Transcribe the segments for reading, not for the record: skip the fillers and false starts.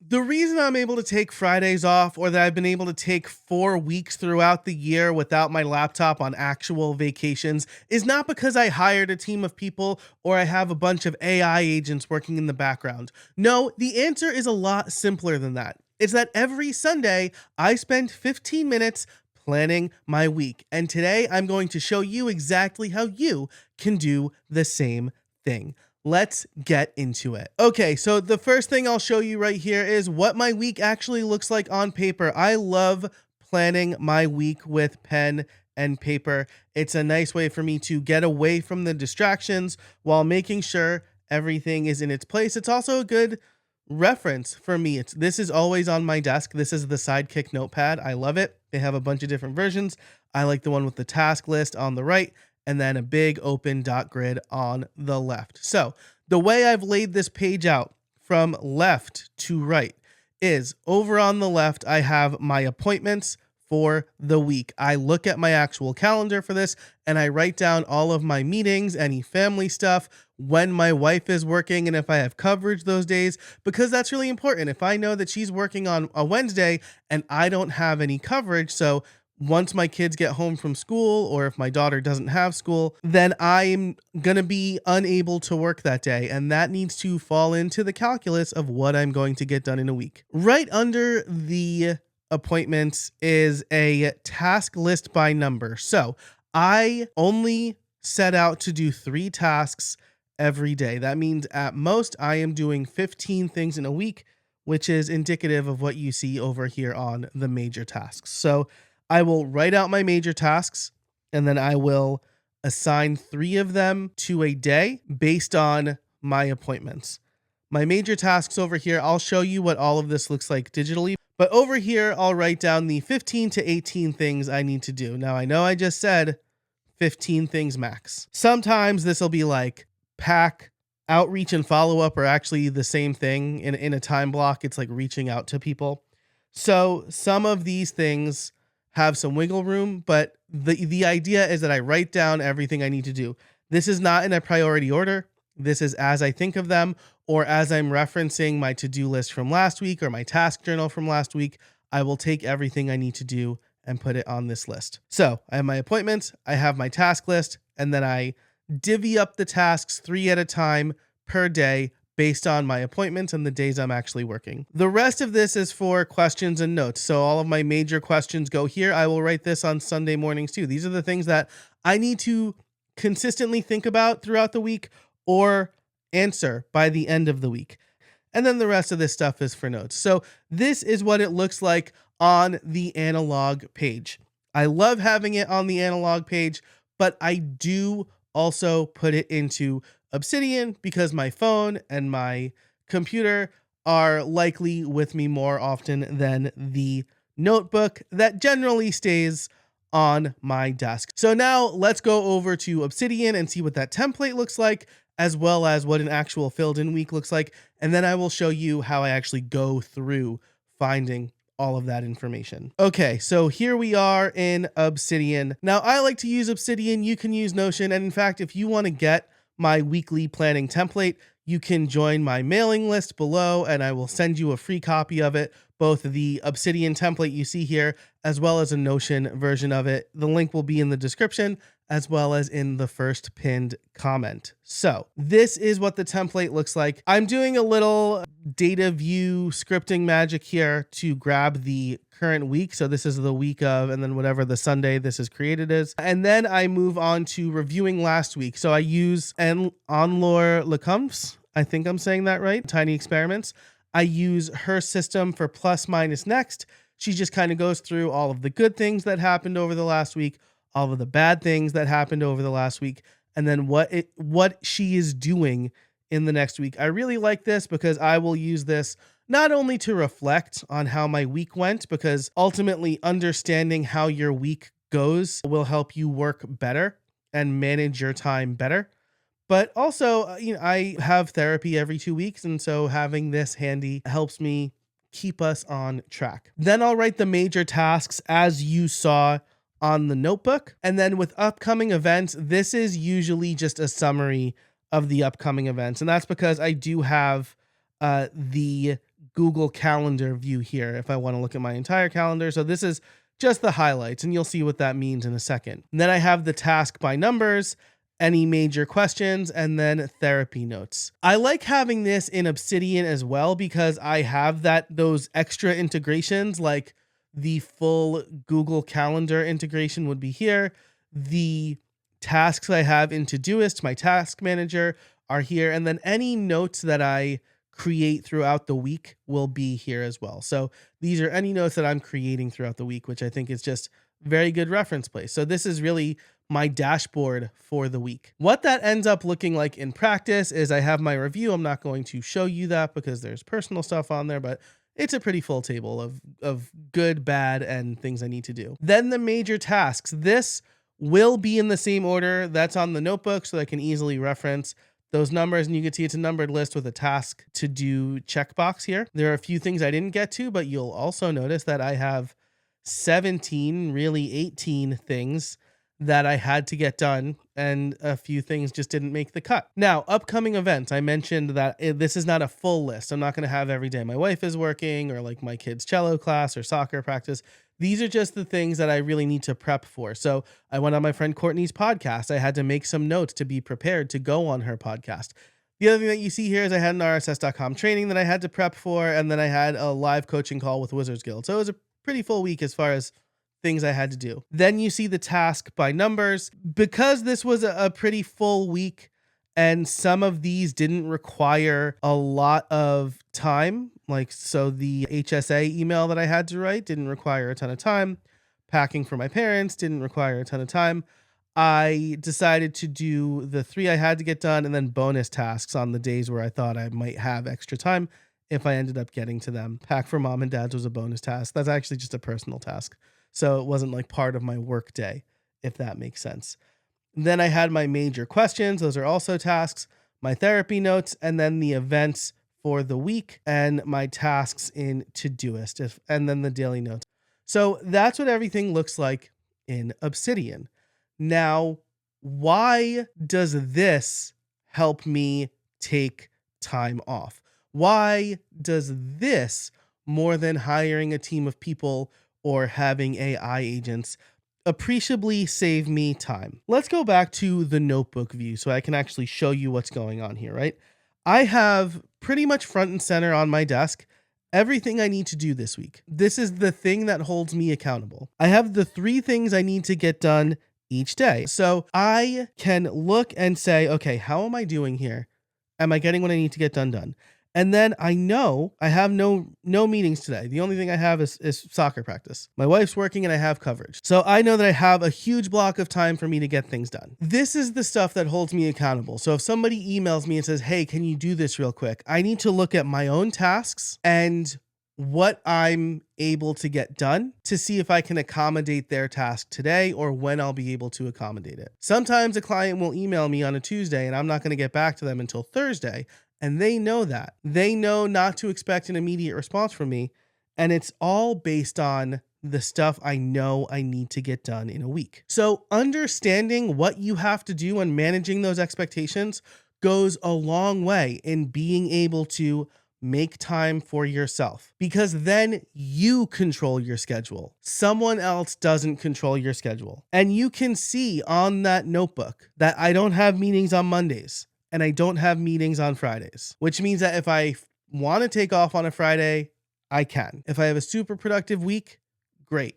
The reason I'm able to take Fridays off, or that I've been able to take 4 weeks throughout the year without my laptop on actual vacations, is not because I hired a team of people or I have a bunch of AI agents working in the background. No, the answer is a lot simpler than that. It's that every Sunday I spend 15 minutes planning my week. And today I'm going to show you exactly how you can do the same thing. Let's get into it. Okay, so the first thing I'll show you right here is what my week actually looks like on paper. I love planning my week with pen and paper. It's a nice way for me to get away from the distractions while making sure everything is in its place. It's also a good reference for me. This is always on my desk. This is the Sidekick notepad. I love it. They have a bunch of different versions. I like the one with the task list on the right and then a big open dot grid on the left. So the way I've laid this page out from left to right is over on the left, I have my appointments for the week. I look at my actual calendar for this and I write down all of my meetings, any family stuff, when my wife is working, and if I have coverage those days, because that's really important. If I know that she's working on a Wednesday and I don't have any coverage, so once my kids get home from school, or if my daughter doesn't have school, then I'm going to be unable to work that day. And that needs to fall into the calculus of what I'm going to get done in a week. Right under the appointments is a task list by number. So I only set out to do 3 tasks every day. That means at most I am doing 15 things in a week, which is indicative of what you see over here on the major tasks. So I will write out my major tasks and then I will assign 3 of them to a day based on my appointments. My major tasks over here, I'll show you what all of this looks like digitally, but over here, I'll write down the 15 to 18 things I need to do. Now, I know I just said 15 things max. Sometimes this will be like pack, outreach, and follow-up are actually the same thing in a time block. It's like reaching out to people. So some of these things have some wiggle room, but the idea is that I write down everything I need to do. This is not in a priority order. This is as I think of them, or as I'm referencing my to-do list from last week or my task journal from last week. I will take everything I need to do and put it on this list. So I have my appointments, I have my task list, and then I divvy up the tasks 3 at a time per day based on my appointments and the days I'm actually working. The rest of this is for questions and notes. So all of my major questions go here. I will write this on Sunday mornings too. These are the things that I need to consistently think about throughout the week or answer by the end of the week. And then the rest of this stuff is for notes. So this is what it looks like on the analog page. I love having it on the analog page, but I do also put it into Obsidian because my phone and my computer are likely with me more often than the notebook that generally stays on my desk. So now let's go over to Obsidian and see what that template looks like, as well as what an actual filled in week looks like. And then I will show you how I actually go through finding all of that information. Okay, so here we are in Obsidian. Now I like to use Obsidian. You can use Notion. And in fact, if you want to get my weekly planning template, you can join my mailing list below and I will send you a free copy of it, both the Obsidian template you see here, as well as a Notion version of it. The link will be in the description as well as in the first pinned comment. So this is what the template looks like. I'm doing a little data view scripting magic here to grab the current week. So this is the week of, and then whatever the Sunday this is created is. And then I move on to reviewing last week. So I use Anne-Laure Lecomte's, I think I'm saying that right, Tiny Experiments. I use her system for plus minus next. She just kind of goes through all of the good things that happened over the last week, all of the bad things that happened over the last week, and then what she is doing in the next week. I really like this because I will use this not only to reflect on how my week went, because ultimately understanding how your week goes will help you work better and manage your time better. But also, I have therapy every 2 weeks, and so having this handy helps me keep us on track. Then I'll write the major tasks as you saw on the notebook. And then with upcoming events, this is usually just a summary of the upcoming events. And that's because I do have the Google Calendar view here if I want to look at my entire calendar. So this is just the highlights, and you'll see what that means in a second. And then I have the task by numbers, any major questions, and then therapy notes. I like having this in Obsidian as well because I have those extra integrations, like the full Google Calendar integration would be here. The tasks I have in Todoist, my task manager, are here. And then any notes that I create throughout the week will be here as well. So these are any notes that I'm creating throughout the week, which I think is just very good reference place. So this is really my dashboard for the week. What that ends up looking like in practice is I have my review. I'm not going to show you that because there's personal stuff on there, but it's a pretty full table of good, bad, and things I need to do. Then the major tasks. This will be in the same order that's on the notebook so I can easily reference those numbers, and you can see it's a numbered list with a task to do checkbox here. There are a few things I didn't get to, but you'll also notice that I have 17, really 18 things that I had to get done, and a few things just didn't make the cut. Now, upcoming events. I mentioned that this is not a full list. I'm not going to have every day my wife is working or like my kid's cello class or soccer practice. These are just the things that I really need to prep for. So I went on my friend Courtney's podcast. I had to make some notes to be prepared to go on her podcast. The other thing that you see here is I had an RSS.com training that I had to prep for, and then I had a live coaching call with Wizards Guild. So it was a pretty full week as far as things I had to do. Then you see the task by numbers. Because this was a pretty full week and some of these didn't require a lot of time, so the HSA email that I had to write didn't require a ton of time. Packing for my parents didn't require a ton of time. I decided to do the 3 I had to get done and then bonus tasks on the days where I thought I might have extra time if I ended up getting to them. Pack for mom and dad's was a bonus task. That's actually just a personal task. So it wasn't like part of my work day, if that makes sense. Then I had my major questions. Those are also tasks, my therapy notes, and then the events for the week and my tasks in Todoist, and then the daily notes. So that's what everything looks like in Obsidian. Now, why does this help me take time off? Why does this, more than hiring a team of people or having AI agents, appreciably save me time? Let's go back to the notebook view so I can actually show you what's going on here, right? I have pretty much front and center on my desk everything I need to do this week. This is the thing that holds me accountable. I have the 3 things I need to get done each day. So I can look and say, okay, how am I doing here? Am I getting what I need to get done? And then I know I have no meetings today. The only thing I have is soccer practice. My wife's working and I have coverage. So I know that I have a huge block of time for me to get things done. This is the stuff that holds me accountable. So if somebody emails me and says, hey, can you do this real quick? I need to look at my own tasks and what I'm able to get done to see if I can accommodate their task today or when I'll be able to accommodate it. Sometimes a client will email me on a Tuesday and I'm not going to get back to them until Thursday. And they know that. They know not to expect an immediate response from me. And it's all based on the stuff I know I need to get done in a week. So understanding what you have to do and managing those expectations goes a long way in being able to make time for yourself, because then you control your schedule. Someone else doesn't control your schedule. And you can see on that notebook that I don't have meetings on Mondays. And I don't have meetings on Fridays, which means that if I want to take off on a Friday, I can. If I have a super productive week, great.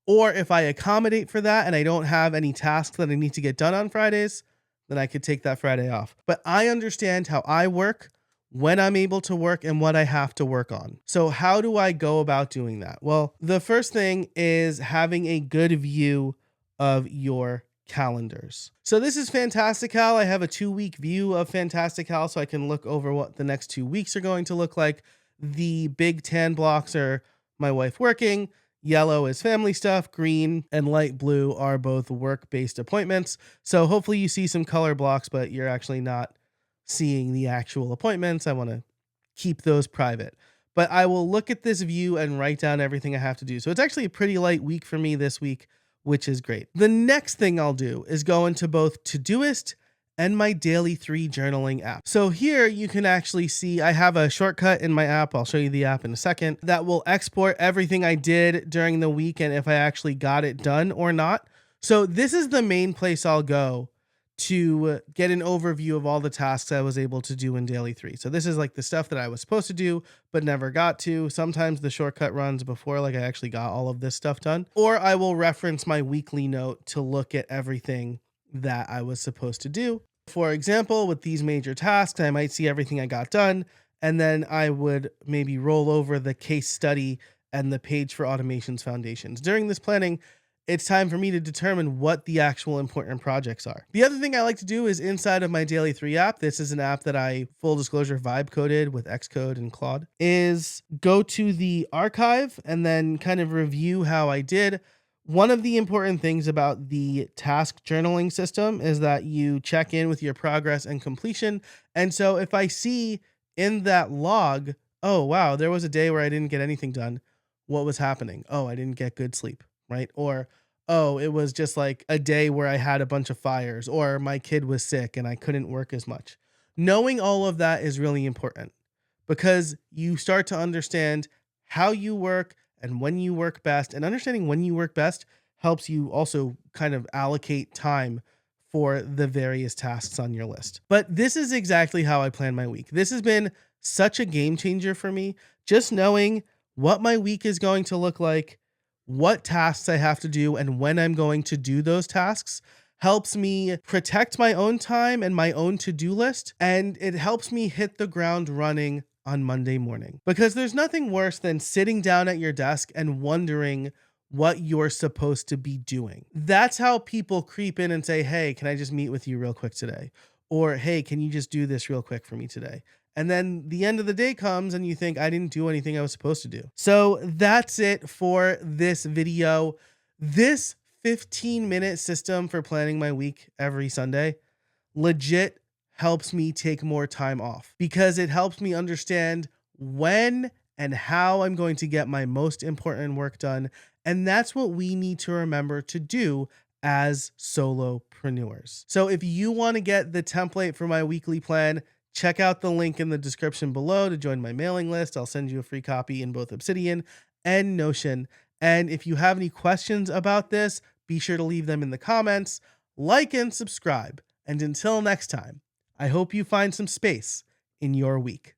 Or if I accommodate for that and I don't have any tasks that I need to get done on Fridays, then I could take that Friday off. But I understand how I work, when I'm able to work, and what I have to work on. So how do I go about doing that? Well, the first thing is having a good view of your calendars. So this is Fantastical. I have a 2-week view of Fantastical so I can look over what the next 2 weeks are going to look like. The big tan blocks are my wife working. Yellow is family stuff. Green and light blue are both work-based appointments. So hopefully you see some color blocks, but you're actually not seeing the actual appointments. I want to keep those private. But I will look at this view and write down everything I have to do. So it's actually a pretty light week for me this week, which is great. The next thing I'll do is go into both Todoist and my daily 3 journaling app. So here you can actually see I have a shortcut in my app. I'll show you the app in a second that will export everything I did during the week and if I actually got it done or not. So this is the main place I'll go to get an overview of all the tasks I was able to do in daily 3. So this is like the stuff that I was supposed to do but never got to. Sometimes the shortcut runs before like I actually got all of this stuff done, or I will reference my weekly note to look at everything that I was supposed to do. For example, with these major tasks, I might see everything I got done, and then I would maybe roll over the case study and the page for automations foundations. During this planning, it's time for me to determine what the actual important projects are. The other thing I like to do is inside of my Daily 3 app, this is an app that I, full disclosure, vibe coded with Xcode and Claude, is go to the archive and then kind of review how I did. One of the important things about the task journaling system is that you check in with your progress and completion. And so if I see in that log, oh, wow, there was a day where I didn't get anything done. What was happening? Oh, I didn't get good sleep, right? Or, oh, it was just like a day where I had a bunch of fires, or my kid was sick and I couldn't work as much. Knowing all of that is really important because you start to understand how you work and when you work best. And understanding when you work best helps you also kind of allocate time for the various tasks on your list. But this is exactly how I plan my week. This has been such a game changer for me. Just knowing what my week is going to look like, what tasks I have to do, and when I'm going to do those tasks helps me protect my own time and my own to-do list. And it helps me hit the ground running on Monday morning, because there's nothing worse than sitting down at your desk and wondering what you're supposed to be doing. That's how people creep in and say, hey, can I just meet with you real quick today? Or, hey, can you just do this real quick for me today? And then the end of the day comes and you think, I didn't do anything I was supposed to do. So that's it for this video. This 15-minute system for planning my week every Sunday legit helps me take more time off because it helps me understand when and how I'm going to get my most important work done. And that's what we need to remember to do as solopreneurs. So if you want to get the template for my weekly plan, check out the link in the description below to join my mailing list. I'll send you a free copy in both Obsidian and Notion. And if you have any questions about this, be sure to leave them in the comments, like and subscribe. And until next time, I hope you find some space in your week.